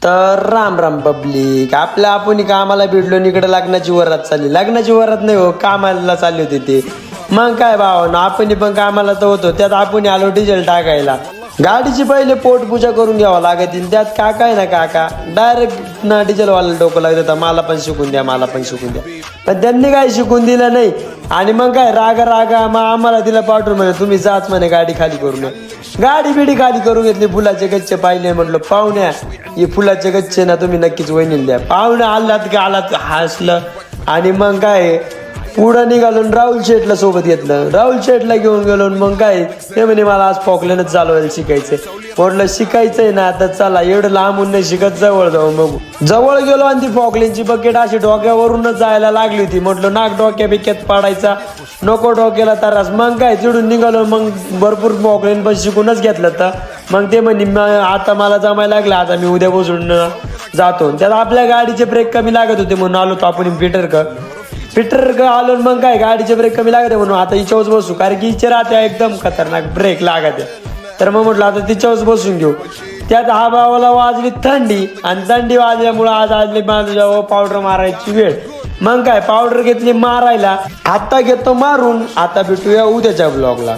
तर राम राम पब्लिक, आपल्या आपण कामाला भेटलो इकडे लग्नाची वरात चालली. लग्नाची वरात नाही हो, कामाला चालली होती ते. मग काय भाव ना, आपण पण कामाला तर होतो, त्यात आपण आलो डिझेल टाकायला. गाडीची पहिले पोटपूजा करून घ्यावं लागते. त्यात काका आहे ना, काका डायरेक्ट ना डिझेलवाला डोकं लागत होता, मला पण शिकून द्या, मला पण शिकून द्या. पण त्यांनी काही शिकून दिलं नाही. आणि मग काय रागा मग आम्हाला तिला पाठवून म्हणे तुम्ही जाच म्हणे गाडी खाली करून. गाडी बिडी खाली करून घेतली. फुलाचे गच्चे पाहिले. म्हटलं पाहुण्या हे फुलाचे गच्चे ना तुम्ही नक्कीच वहिनीला द्या. पाहुण्या आलात का आलात हसलं. आणि मग काय पुढं निघालून राहुल शेठला सोबत घेतलं. राहुल शेठला घेऊन गेलो. मग काय ते म्हणे मला आज फॉकलॅनच चालवायला शिकायचंय. म्हटलं शिकायचंय ना, आता चला एवढं लांबून नाही शिकत, जवळ जाऊ. मग जवळ गेलो आणि ती फॉकलॅनची बकेट अशी डोक्यावरूनच जायला लागली होती. म्हटलं नाक डोक्या बिक्यात पाडायचा नको, डोक्याला त्रास. मग काय तिडून निघालो. मग भरपूर फॉकलॅन पण शिकूनच घेतलं. तर मग ते म्हणे आता मला जमायला लागलं, आता मी उद्या बसून जातो. त्यात आपल्या गाडीचे ब्रेक कमी लागत होते म्हणून आलो तो आपण पीटर का आलो. मग काय गाडीचे ब्रेक कमी लागते म्हणून आता हिच्यावरच बसू, कारण की हिचे राहते एकदम खतरनाक ब्रेक लागते. तर मग म्हटलं आता तिच्यावरच बसून घेऊ. त्यात हा भावाला वाजली थंडी, आणि थंडी वाजल्यामुळं आज आजली माझ्या पावडर मारायची वेळ. मग काय पावडर घेतली मारायला. आता घेतो मारून. आता भेटूया उद्याच्या ब्लॉगला.